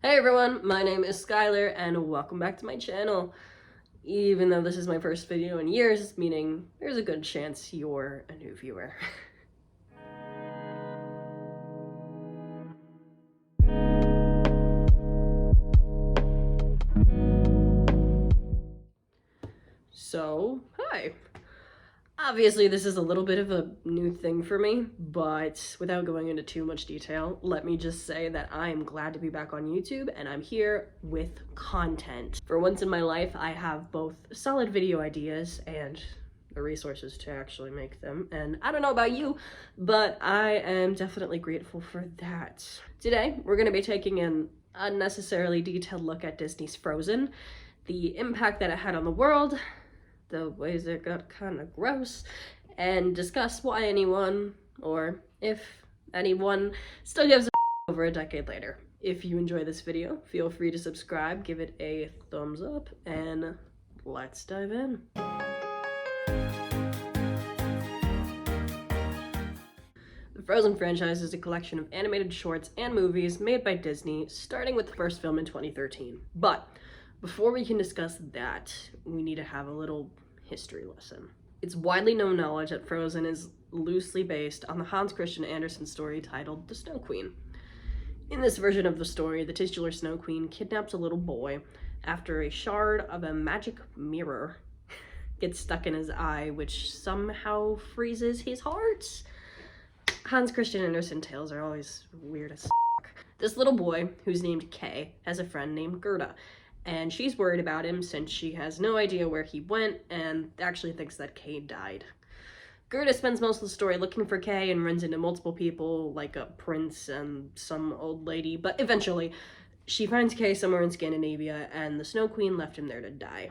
Hey everyone, my name is Skylar and welcome back to my channel. Even though this is my first video in years, meaning there's a good chance you're a new viewer. So, hi. Obviously, this is a little bit of a new thing for me, but without going into too much detail, let me just say that I am glad to be back on YouTube and I'm here with content. For once in my life, I have both solid video ideas and the resources to actually make them. And I don't know about you, but I am definitely grateful for that. Today, we're going to be taking an unnecessarily detailed look at Disney's Frozen, the impact that it had on the world, the ways it got kind of gross, and discuss why anyone, or if anyone, still gives a over a decade later. If you enjoy this video, feel free to subscribe, give it a thumbs up, and let's dive in. The Frozen franchise is a collection of animated shorts and movies made by Disney, starting with the first film in 2013. But before we can discuss that, we need to have a little history lesson. It's widely known knowledge that Frozen is loosely based on the Hans Christian Andersen story titled The Snow Queen. In this version of the story, the titular Snow Queen kidnaps a little boy after a shard of a magic mirror gets stuck in his eye, which somehow freezes his heart. Hans Christian Andersen tales are always weird as f***. This little boy, who's named Kay, has a friend named Gerda, and she's worried about him since she has no idea where he went and actually thinks that Kay died. Gerda spends most of the story looking for Kay and runs into multiple people, like a prince and some old lady, but eventually she finds Kay somewhere in Scandinavia, and the Snow Queen left him there to die.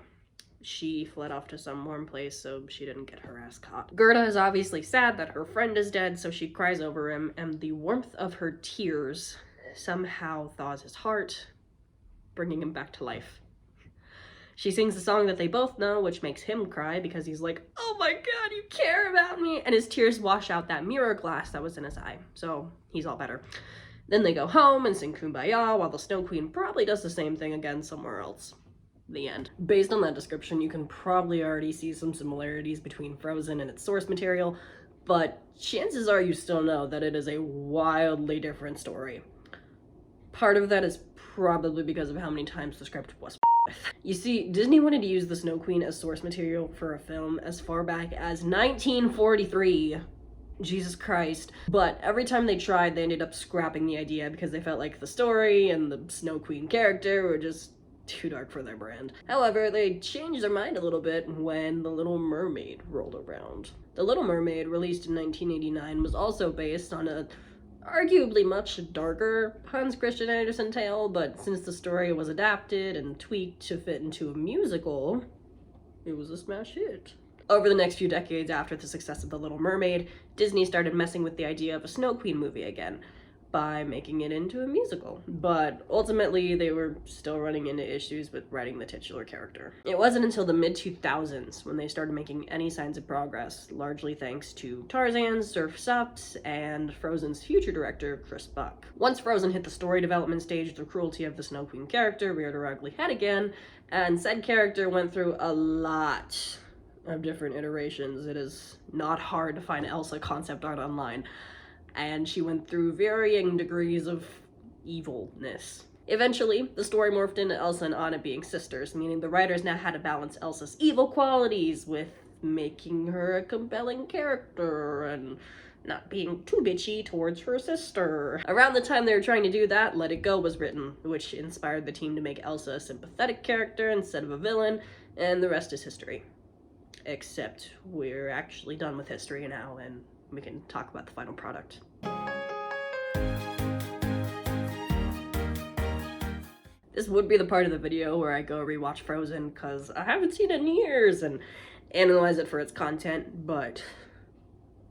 She fled off to some warm place so she didn't get her ass caught. Gerda is obviously sad that her friend is dead, so she cries over him, and the warmth of her tears somehow thaws his heart, bringing him back to life. She sings the song that they both know, which makes him cry because he's like, oh my god, you care about me! And his tears wash out that mirror glass that was in his eye, so he's all better. Then they go home and sing Kumbaya, while the Snow Queen probably does the same thing again somewhere else. The end. Based on that description, you can probably already see some similarities between Frozen and its source material, but chances are you still know that it is a wildly different story. Part of that is probably because of how many times the script was with. You see, Disney wanted to use the Snow Queen as source material for a film as far back as 1943. Jesus Christ. But every time they tried, they ended up scrapping the idea because they felt like the story and the Snow Queen character were just too dark for their brand. However, they changed their mind a little bit when The Little Mermaid rolled around. The Little Mermaid, released in 1989, was also based on a arguably much darker Hans Christian Andersen tale, but since the story was adapted and tweaked to fit into a musical, it was a smash hit. Over the next few decades after the success of The Little Mermaid, Disney started messing with the idea of a Snow Queen movie again by making it into a musical, but ultimately they were still running into issues with writing the titular character. It wasn't until the mid-2000s when they started making any signs of progress, largely thanks to Tarzan, Surf's Up, and Frozen's future director, Chris Buck. Once Frozen hit the story development stage, the cruelty of the Snow Queen character reared her ugly head again, and said character went through a lot of different iterations. It is not hard to find Elsa concept art online, and she went through varying degrees of evilness. Eventually, the story morphed into Elsa and Anna being sisters, meaning the writers now had to balance Elsa's evil qualities with making her a compelling character and not being too bitchy towards her sister. Around the time they were trying to do that, Let It Go was written, which inspired the team to make Elsa a sympathetic character instead of a villain, and the rest is history. Except we're actually done with history now, and we can talk about the final product. This would be the part of the video where I go rewatch Frozen, because I haven't seen it in years, and analyze it for its content, but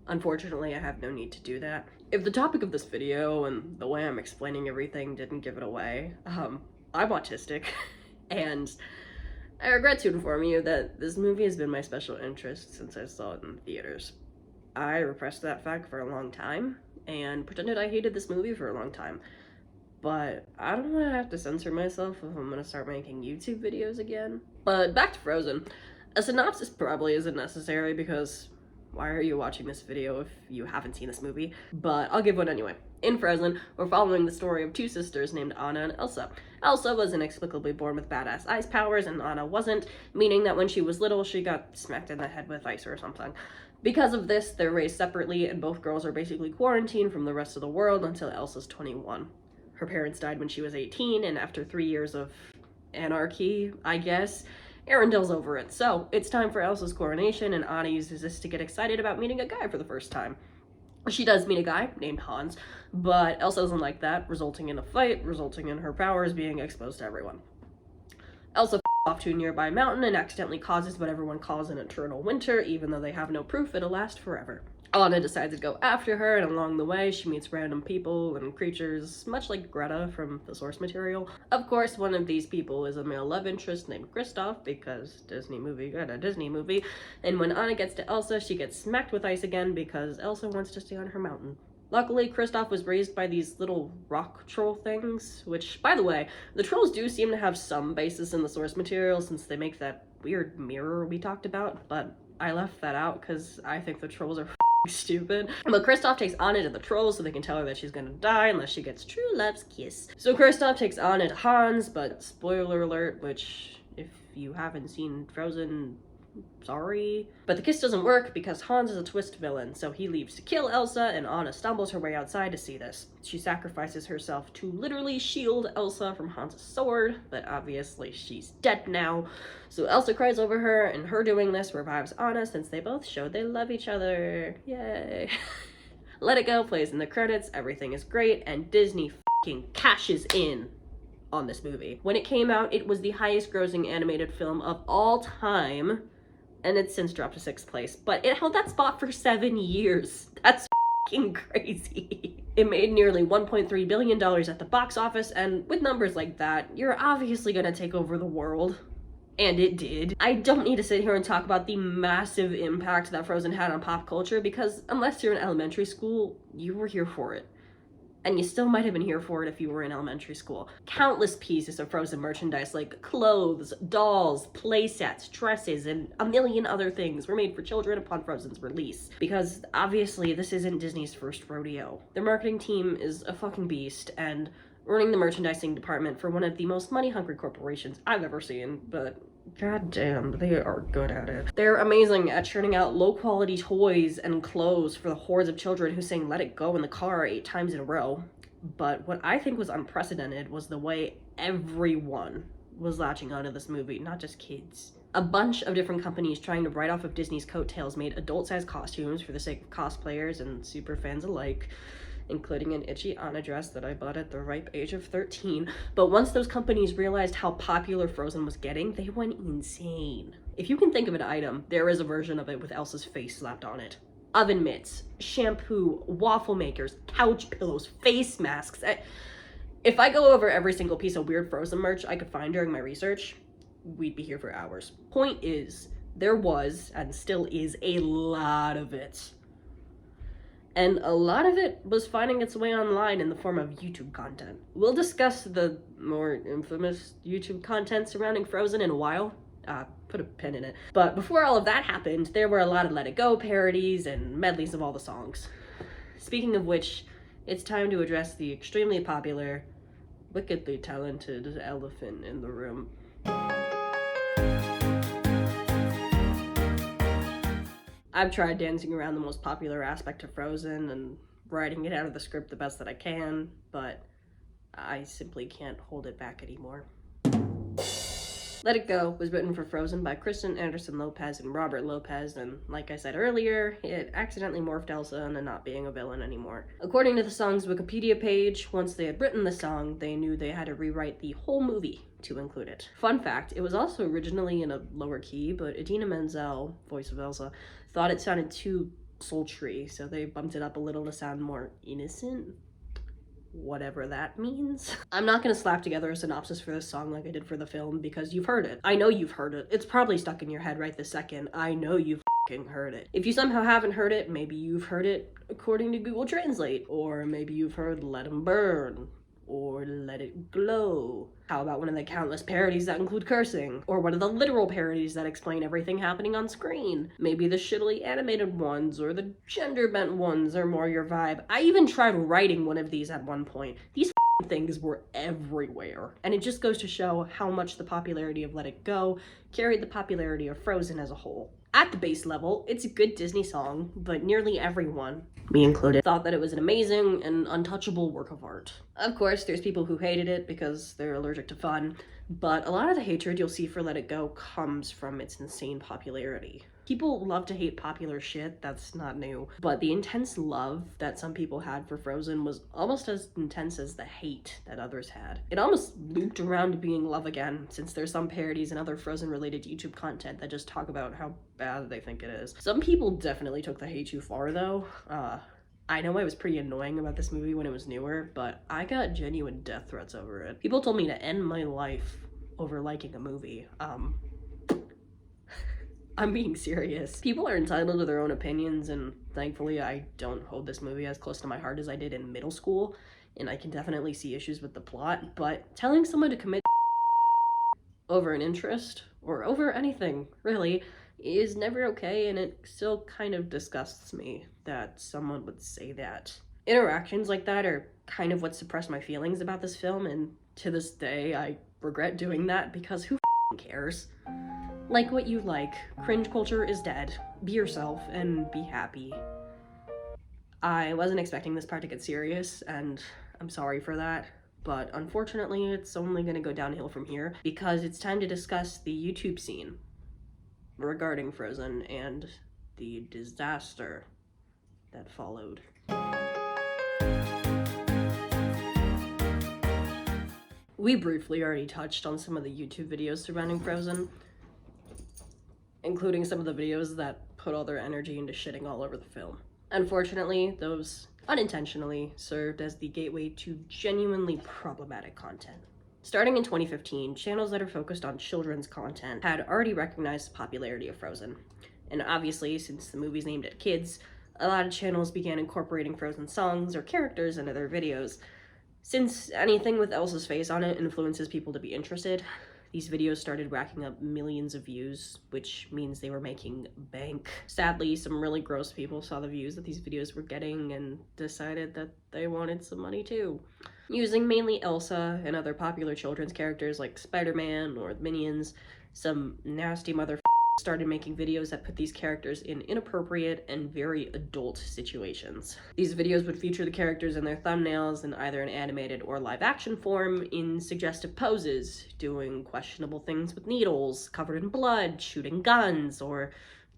unfortunately I have no need to do that. If the topic of this video and the way I'm explaining everything didn't give it away, I'm autistic, and I regret to inform you that this movie has been my special interest since I saw it in theaters. I repressed that fact for a long time and pretended I hated this movie for a long time. but I don't want to have to censor myself if I'm gonna start making YouTube videos again. But back to Frozen. A synopsis probably isn't necessary because why are you watching this video if you haven't seen this movie? But I'll give one anyway. In Frozen, we're following the story of two sisters named Anna and Elsa. Elsa was inexplicably born with badass ice powers and Anna wasn't, meaning that when she was little, she got smacked in the head with ice or something. Because of this, they're raised separately and both girls are basically quarantined from the rest of the world until Elsa's 21. Her parents died when she was 18, and after 3 years of anarchy, I guess, Arendelle over it. So it's time for Elsa's coronation, and Anna uses this to get excited about meeting a guy for the first time. She does meet a guy named Hans, but Elsa doesn't like that, resulting in a fight, resulting in her powers being exposed to everyone. Elsa off to a nearby mountain and accidentally causes what everyone calls an eternal winter, even though they have no proof it'll last forever. Anna decides to go after her, and along the way, she meets random people and creatures, much like Greta from the source material. Of course, one of these people is a male love interest named Kristoff, because Disney movie got a Disney movie, and when Anna gets to Elsa, she gets smacked with ice again because Elsa wants to stay on her mountain. Luckily, Kristoff was raised by these little rock troll things, which, by the way, the trolls do seem to have some basis in the source material since they make that weird mirror we talked about, but I left that out because I think the trolls are stupid. But Kristoff takes Anna to the trolls so they can tell her that she's gonna die unless she gets true love's kiss. So Kristoff takes Anna to Hans, but spoiler alert, which if you haven't seen Frozen, sorry. But the kiss doesn't work because Hans is a twist villain, so he leaves to kill Elsa, and Anna stumbles her way outside to see this. She sacrifices herself to literally shield Elsa from Hans' sword, but obviously she's dead now. So Elsa cries over her, and her doing this revives Anna since they both showed they love each other. Yay. Let It Go plays in the credits, everything is great, and Disney f***ing cashes in on this movie. When it came out, it was the highest grossing animated film of all time, and it's since dropped to 6th place, but it held that spot for 7 years. That's f***ing crazy. It made nearly $1.3 billion at the box office, and with numbers like that, you're obviously gonna take over the world. And it did. I don't need to sit here and talk about the massive impact that Frozen had on pop culture, because unless you're in elementary school, you were here for it. And you still might have been here for it if you were in elementary school. Countless pieces of Frozen merchandise like clothes, dolls, play sets, dresses, and a million other things were made for children upon Frozen's release. Because obviously this isn't Disney's first rodeo. Their marketing team is a fucking beast, and running the merchandising department for one of the most money-hungry corporations I've ever seen, but goddamn, they are good at it. They're amazing at churning out low-quality toys and clothes for the hordes of children who sang Let It Go in the car 8 times in a row. But what I think was unprecedented was the way everyone was latching onto this movie, not just kids. A bunch of different companies trying to ride off of Disney's coattails made adult-sized costumes for the sake of cosplayers and super fans alike, including an itchy Anna dress that I bought at the ripe age of 13. But once those companies realized how popular Frozen was getting, they went insane. If you can think of an item, there is a version of it with Elsa's face slapped on it. Oven mitts, shampoo, waffle makers, couch pillows, face masks. If I go over every single piece of weird Frozen merch I could find during my research, we'd be here for hours. Point is, there was, and still is, a lot of it. And a lot of it was finding its way online in the form of YouTube content. We'll discuss the more infamous YouTube content surrounding Frozen in a while. Put a pin in it. But before all of that happened, there were a lot of Let It Go parodies and medleys of all the songs. Speaking of which, it's time to address the extremely popular, wickedly talented elephant in the room. I've tried dancing around the most popular aspect of Frozen and writing it out of the script the best that I can, but I simply can't hold it back anymore. Let It Go was written for Frozen by Kristen Anderson Lopez and Robert Lopez, and like I said earlier, it accidentally morphed Elsa into not being a villain anymore. According to the song's Wikipedia page, once they had written the song, they knew they had to rewrite the whole movie to include it. Fun fact, it was also originally in a lower key, but Idina Menzel, voice of Elsa, thought it sounded too sultry, so they bumped it up a little to sound more innocent. Whatever that means. I'm not gonna slap together a synopsis for this song like I did for the film because you've heard it. I know you've heard it. It's probably stuck in your head right this second. I know you've f***ing heard it. If you somehow haven't heard it, maybe you've heard it according to Google Translate, or maybe you've heard Let 'Em Burn, or Let It Glow? How about one of the countless parodies that include cursing? Or one of the literal parodies that explain everything happening on screen? Maybe the shittily animated ones or the gender-bent ones are more your vibe. I even tried writing one of these at one point. These things were everywhere. And it just goes to show how much the popularity of Let It Go carried the popularity of Frozen as a whole. At the base level, it's a good Disney song, but nearly everyone, me included, thought that it was an amazing and untouchable work of art. Of course, there's people who hated it because they're allergic to fun, but a lot of the hatred you'll see for Let It Go comes from its insane popularity. People love to hate popular shit, that's not new, but the intense love that some people had for Frozen was almost as intense as the hate that others had. It almost looped around to being love again, since there's some parodies and other Frozen-related YouTube content that just talk about how bad they think it is. Some people definitely took the hate too far, though. I know I was pretty annoying about this movie when it was newer, but I got genuine death threats over it. People told me to end my life over liking a movie. I'm being serious. People are entitled to their own opinions, and thankfully I don't hold this movie as close to my heart as I did in middle school, and I can definitely see issues with the plot, but telling someone to commit over an interest, or over anything, really, is never okay, and it still kind of disgusts me that someone would say that. Interactions like that are kind of what suppressed my feelings about this film, and to this day I regret doing that because who cares? Like what you like. Cringe culture is dead. Be yourself and be happy. I wasn't expecting this part to get serious, and I'm sorry for that, but unfortunately it's only gonna go downhill from here because it's time to discuss the YouTube scene regarding Frozen and the disaster that followed. We briefly already touched on some of the YouTube videos surrounding Frozen, including some of the videos that put all their energy into shitting all over the film. Unfortunately, those unintentionally served as the gateway to genuinely problematic content. Starting in 2015, channels that are focused on children's content had already recognized the popularity of Frozen. And obviously, since the movie's aimed at kids, a lot of channels began incorporating Frozen songs or characters into their videos. Since anything with Elsa's face on it influences people to be interested, these videos started racking up millions of views, which means they were making bank. Sadly, some really gross people saw the views that these videos were getting and decided that they wanted some money too. Using mainly Elsa and other popular children's characters like Spider-Man or the Minions, some nasty motherfuckers started making videos that put these characters in inappropriate and very adult situations. These videos would feature the characters in their thumbnails in either an animated or live action form in suggestive poses, doing questionable things with needles, covered in blood, shooting guns, or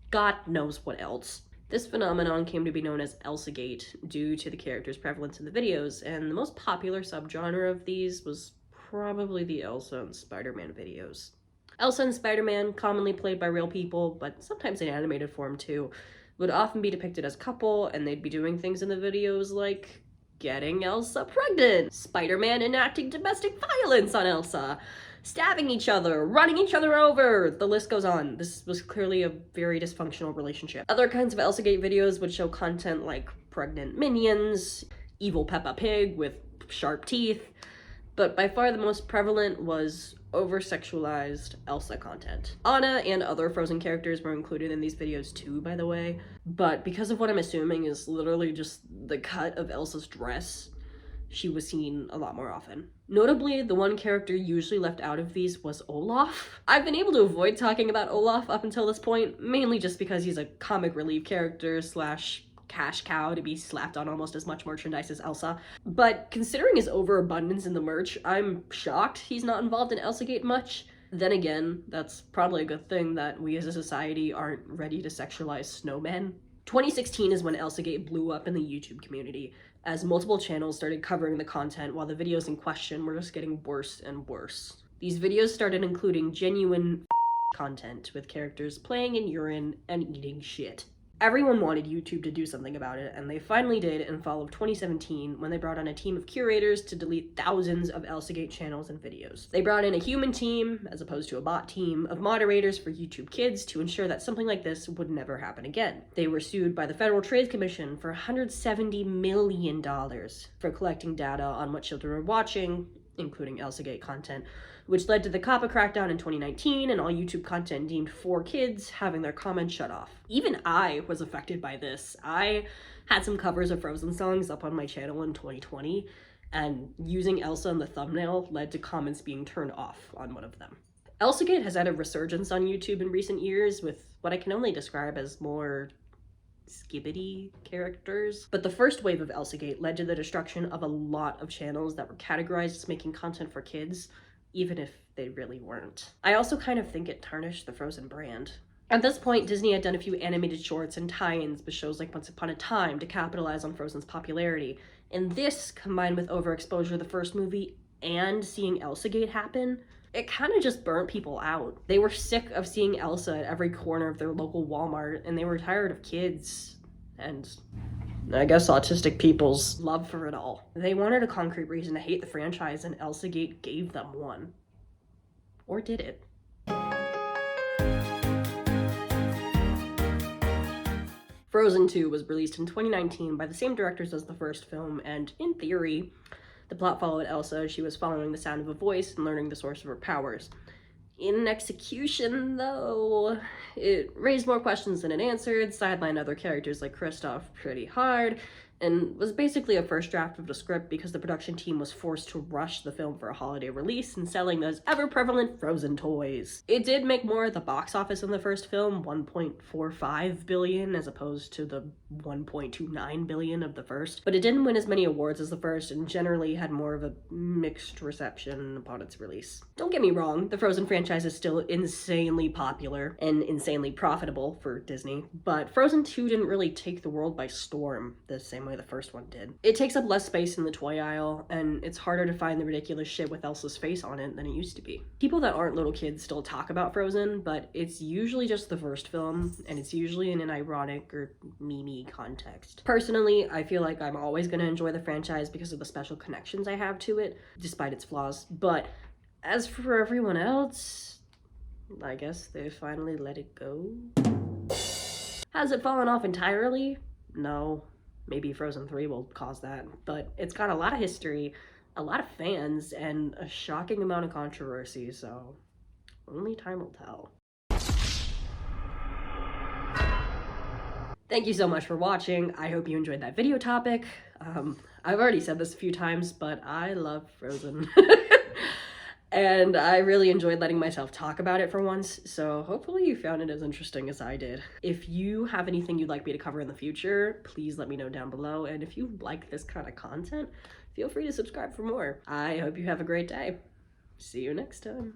God knows what else. This phenomenon came to be known as Elsagate due to the characters' prevalence in the videos, and the most popular subgenre of these was probably the Elsa and Spider-Man videos. Elsa and Spider-Man, commonly played by real people, but sometimes in animated form too, would often be depicted as a couple, and they'd be doing things in the videos like getting Elsa pregnant, Spider-Man enacting domestic violence on Elsa, stabbing each other, running each other over, the list goes on. This was clearly a very dysfunctional relationship. Other kinds of Elsagate videos would show content like pregnant minions, evil Peppa Pig with sharp teeth, but by far the most prevalent was over-sexualized Elsa content. Anna and other Frozen characters were included in these videos too, by the way, but because of what I'm assuming is literally just the cut of Elsa's dress, she was seen a lot more often. Notably, the one character usually left out of these was Olaf. I've been able to avoid talking about Olaf up until this point, mainly just because he's a comic relief character slash cash cow to be slapped on almost as much merchandise as Elsa. But considering his overabundance in the merch, I'm shocked he's not involved in Elsagate much. Then again, that's probably a good thing that we as a society aren't ready to sexualize snowmen. 2016 is when Elsagate blew up in the YouTube community, as multiple channels started covering the content while the videos in question were just getting worse and worse. These videos started including genuine content with characters playing in urine and eating shit. Everyone wanted YouTube to do something about it, and they finally did in fall of 2017 when they brought on a team of curators to delete thousands of ElsaGate channels and videos. They brought in a human team, as opposed to a bot team, of moderators for YouTube Kids to ensure that something like this would never happen again. They were sued by the Federal Trade Commission for $170 million for collecting data on what children were watching, including ElsaGate content, which led to the COPPA crackdown in 2019 and all YouTube content deemed for kids having their comments shut off. Even I was affected by this. I had some covers of Frozen songs up on my channel in 2020, and using Elsa in the thumbnail led to comments being turned off on one of them. ElsaGate has had a resurgence on YouTube in recent years with what I can only describe as more skibbity characters. But the first wave of ElsaGate led to the destruction of a lot of channels that were categorized as making content for kids, even if they really weren't. I also kind of think it tarnished the Frozen brand. At this point, Disney had done a few animated shorts and tie-ins with shows like Once Upon a Time to capitalize on Frozen's popularity. And this, combined with overexposure of the first movie and seeing ElsaGate happen, it kind of just burnt people out. They were sick of seeing Elsa at every corner of their local Walmart, and they were tired of kids and I guess autistic people's love for it all. They wanted a concrete reason to hate the franchise, and ElsaGate gave them one. Or did it? Frozen 2 was released in 2019 by the same directors as the first film, and in theory, the plot followed Elsa as she was following the sound of a voice and learning the source of her powers. In execution, though, it raised more questions than it answered, sidelined other characters like Kristoff pretty hard, and was basically a first draft of the script because the production team was forced to rush the film for a holiday release and selling those ever-prevalent Frozen toys. It did make more at the box office than the first film, $1.45 billion as opposed to the $1.29 billion of the first, but it didn't win as many awards as the first and generally had more of a mixed reception upon its release. Don't get me wrong, the Frozen franchise is still insanely popular and insanely profitable for Disney, but Frozen 2 didn't really take the world by storm the same way the first one did. It takes up less space in the toy aisle, and it's harder to find the ridiculous shit with Elsa's face on it than it used to be. People that aren't little kids still talk about Frozen, but it's usually just the first film, and it's usually in an ironic or meme context. Personally, I feel like I'm always going to enjoy the franchise because of the special connections I have to it, despite its flaws, but as for everyone else, I guess they finally let it go. Has it fallen off entirely? No. Maybe Frozen 3 will cause that, but it's got a lot of history, a lot of fans, and a shocking amount of controversy, so only time will tell. Thank you so much for watching. I hope you enjoyed that video topic. I've already said this a few times, but I love Frozen. And I really enjoyed letting myself talk about it for once, so hopefully you found it as interesting as I did. If you have anything you'd like me to cover in the future, please let me know down below, and if you like this kind of content, feel free to subscribe for more. I hope you have a great day. See you next time.